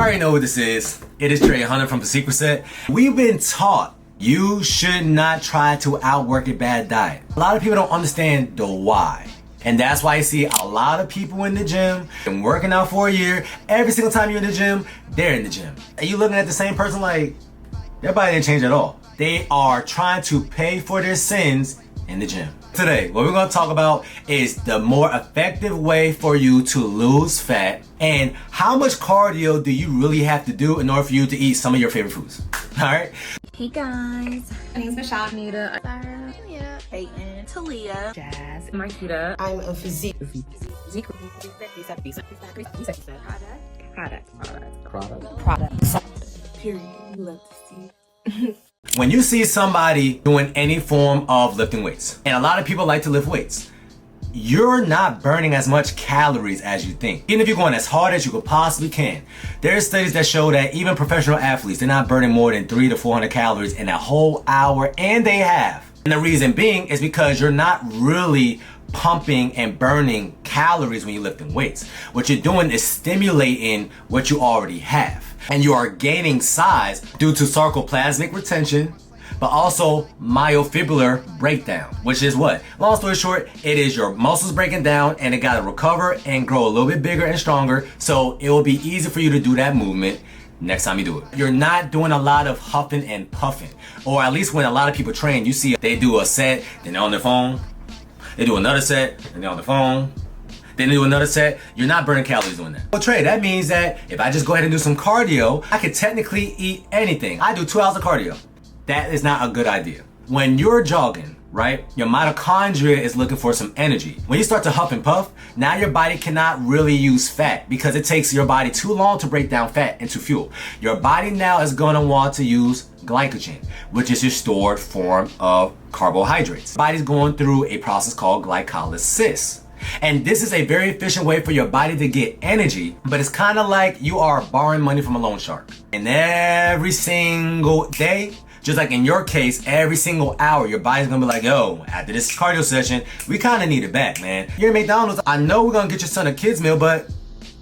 already know what this is. It is Trehunna from the Secret Set. We've been taught you should not try to outwork a bad diet. A lot of people don't understand the why. And that's why you see a lot of people in the gym and working out for a year. Every single time you're in the gym, they're in the gym. And you looking at the same person like, their body didn't change at all. They are trying to pay for their sins in the gym. Today, what we're gonna talk about is the more effective way for you to lose fat and how much cardio do you really have to do in order for you to eat some of your favorite foods. All right? Hey guys, My name's Michelle. Nita, Sarah, Leah, Peyton, Talia, Jazz. Marquita. I'm a physique. Product. Period. You love to see. When you see somebody doing any form of lifting weights, and a lot of people like to lift weights, you're not burning as much calories as you think. Even if you're going as hard as you could possibly can. There's studies that show that even professional athletes, they're not burning more than 300 to 400 calories in a whole hour, and they have. And the reason being is because you're not really pumping and burning calories when you're lifting weights. What you're doing is stimulating what you already have. And you are gaining size due to sarcoplasmic retention, but also myofibrillar breakdown, which is what? Long story short, it is your muscles breaking down and it gotta recover and grow a little bit bigger and stronger, so it will be easy for you to do that movement next time you do it. You're not doing a lot of huffing and puffing, or at least when a lot of people train, you see they do a set, then they're on their phone, they do another set, and they're on the phone, then they do another set. You're not burning calories doing that. Well, Trey, that means that if I just go ahead and do some cardio, I could technically eat anything. I do 2 hours of cardio. That is not a good idea. When you're jogging, right, your mitochondria is looking for some energy. When you start to huff and puff, now your body cannot really use fat because it takes your body too long to break down fat into fuel. Your body now is gonna want to use glycogen, which is your stored form of carbohydrates. The body's going through a process called glycolysis. And this is a very efficient way for your body to get energy, but it's kind of like you are borrowing money from a loan shark. And every single day, just like in your case, every single hour, your body's gonna be like, yo, after this cardio session, we kind of need it back, man. You're at McDonald's, I know we're gonna get your son a kid's meal, but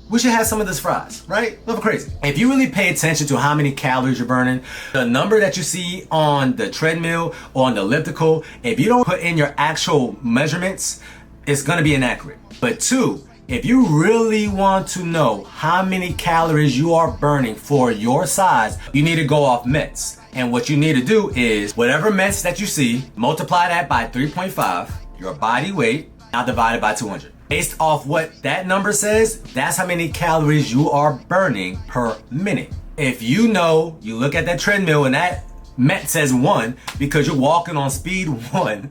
we should have some of this fries, right? Nothing crazy. If you really pay attention to how many calories you're burning, the number that you see on the treadmill or on the elliptical, if you don't put in your actual measurements, it's gonna be inaccurate. But 2, if you really want to know how many calories you are burning for your size, you need to go off METs. And what you need to do is whatever METs that you see, multiply that by 3.5, your body weight, now divided by 200. Based off what that number says, that's how many calories you are burning per minute. If you know, you look at that treadmill and that MET says 1 because you're walking on speed 1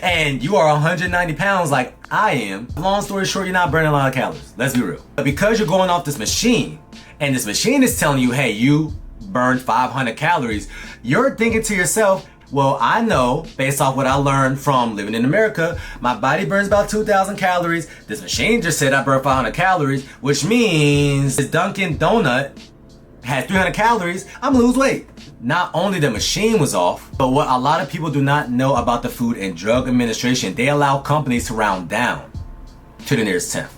and you are 190 pounds like I am. Long story short, you're not burning a lot of calories. Let's be real. But because you're going off this machine and this machine is telling you, hey, you burned 500 calories, you're thinking to yourself, well, I know based off what I learned from living in America, my body burns about 2,000 calories. This machine just said I burned 500 calories, which means this Dunkin' Donut has 300 calories, I'm gonna lose weight. Not only the machine was off, but what a lot of people do not know about the Food and Drug Administration, they allow companies to round down to the nearest 10th.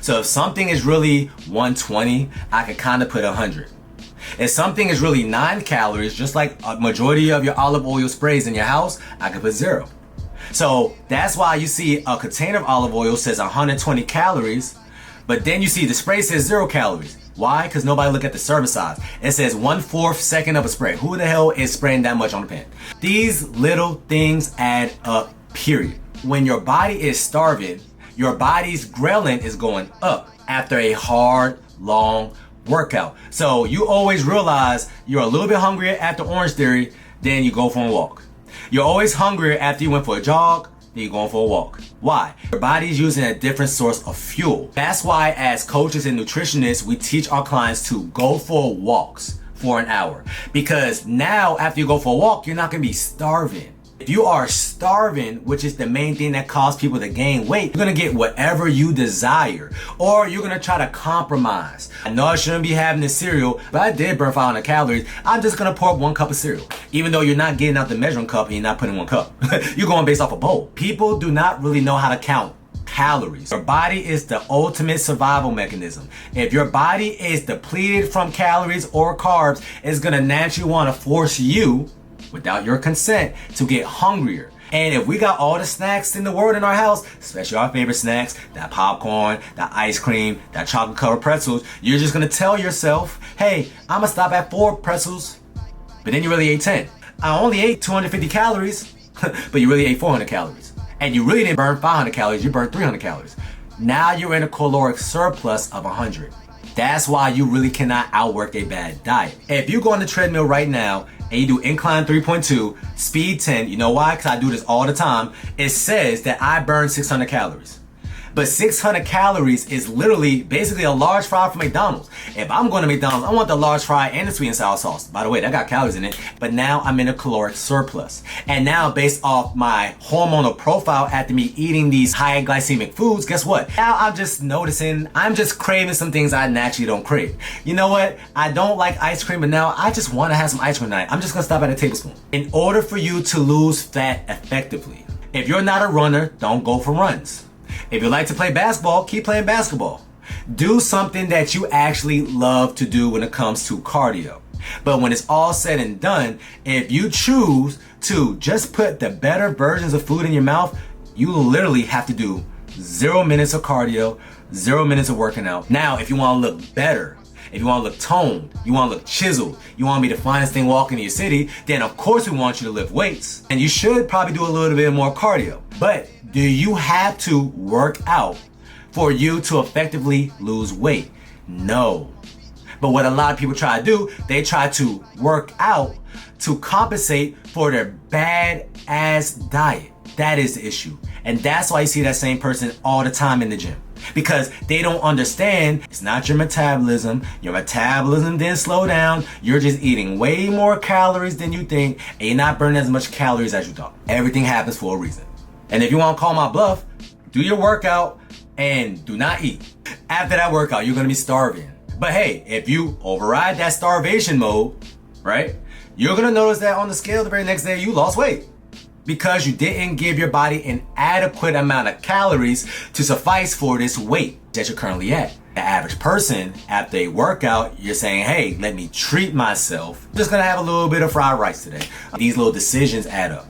So if something is really 120, I could kind of put 100. If something is really 9 calories, just like a majority of your olive oil sprays in your house, I could put 0. So that's why you see a container of olive oil says 120 calories, but then you see the spray says 0 calories. Why? Because nobody look at the serving size. It says 1/4 second of a spray. Who the hell is spraying that much on the pan? These little things add up, period. When your body is starving, your body's ghrelin is going up after a hard, long workout. So you always realize you're a little bit hungrier after Orange Theory, then you go for a walk. You're always hungrier after you went for a jog, then you're going for a walk. Why? Your body's using a different source of fuel. That's why as coaches and nutritionists, we teach our clients to go for walks for an hour. Because now after you go for a walk, you're not gonna be starving. If you are starving, which is the main thing that causes people to gain weight, you're gonna get whatever you desire, or you're gonna try to compromise. I know I shouldn't be having this cereal, but I did burn 500 calories. I'm just gonna pour up 1 cup of cereal. Even though you're not getting out the measuring cup and you're not putting 1 cup. You're going based off a bowl. People do not really know how to count calories. Your body is the ultimate survival mechanism. If your body is depleted from calories or carbs, it's gonna naturally wanna force you, without your consent, to get hungrier. And if we got all the snacks in the world in our house, especially our favorite snacks, that popcorn, that ice cream, that chocolate covered pretzels, you're just gonna tell yourself, hey, I'm gonna stop at 4 pretzels, but then you really ate 10. I only ate 250 calories, but you really ate 400 calories. And you really didn't burn 500 calories, you burned 300 calories. Now you're in a caloric surplus of 100. That's why you really cannot outwork a bad diet. If you go on the treadmill right now and you do incline 3.2, speed 10, you know why? Because I do this all the time. It says that I burn 600 calories. But 600 calories is literally basically a large fry from McDonald's. If I'm going to McDonald's, I want the large fry and the sweet and sour sauce. By the way, that got calories in it. But now I'm in a caloric surplus. And now based off my hormonal profile after me eating these high glycemic foods, guess what? Now I'm just noticing, I'm just craving some things I naturally don't crave. You know what? I don't like ice cream, but now I just want to have some ice cream tonight. I'm just going to stop at a tablespoon. In order for you to lose fat effectively, if you're not a runner, don't go for runs. If you like to play basketball, keep playing basketball. Do something that you actually love to do when it comes to cardio. But when it's all said and done, if you choose to just put the better versions of food in your mouth, you literally have to do 0 minutes of cardio, 0 minutes of working out. Now, if you want to look better, if you want to look toned, you want to look chiseled, you want to be the finest thing walking in your city, then of course we want you to lift weights. And you should probably do a little bit more cardio. But do you have to work out for you to effectively lose weight? No. But what a lot of people try to do, they try to work out to compensate for their bad ass diet. That is the issue. And that's why you see that same person all the time in the gym. Because they don't understand it's not your metabolism. Your metabolism didn't slow down. You're just eating way more calories than you think, and you're not burning as much calories as you thought. Everything happens for a reason. And if you want to call my bluff, do your workout and do not eat. After that workout, you're going to be starving. But hey, if you override that starvation mode, right, you're going to notice that on the scale the very next day you lost weight. Because you didn't give your body an adequate amount of calories to suffice for this weight that you're currently at. The average person, after a workout, you're saying, hey, let me treat myself. I'm just gonna have a little bit of fried rice today. These little decisions add up.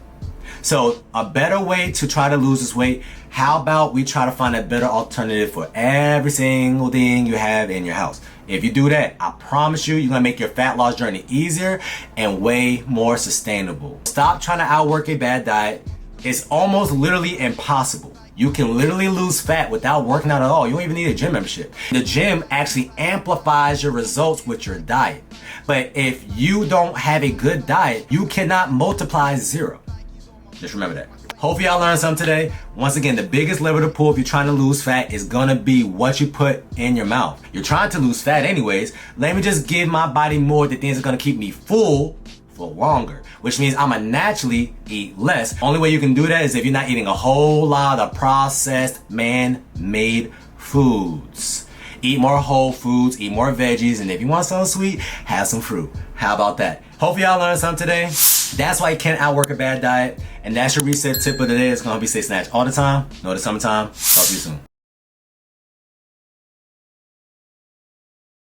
So a better way to try to lose this weight, how about we try to find a better alternative for every single thing you have in your house? If you do that, I promise you, you're gonna make your fat loss journey easier and way more sustainable. Stop trying to outwork a bad diet. It's almost literally impossible. You can literally lose fat without working out at all. You don't even need a gym membership. The gym actually amplifies your results with your diet. But if you don't have a good diet, you cannot multiply 0. Just remember that. Hopefully y'all learned something today. Once again, the biggest lever to pull if you're trying to lose fat is gonna be what you put in your mouth. You're trying to lose fat anyways. Let me just give my body more the things that are gonna keep me full for longer, which means I'm gonna naturally eat less. Only way you can do that is if you're not eating a whole lot of processed, man-made foods. Eat more whole foods, eat more veggies, and if you want something sweet, have some fruit. How about that? Hopefully y'all learned something today. That's why you can't outwork a bad diet. And that's your reset tip of the day. It's gonna be stay snatched all the time. Know the summertime. Talk to you soon.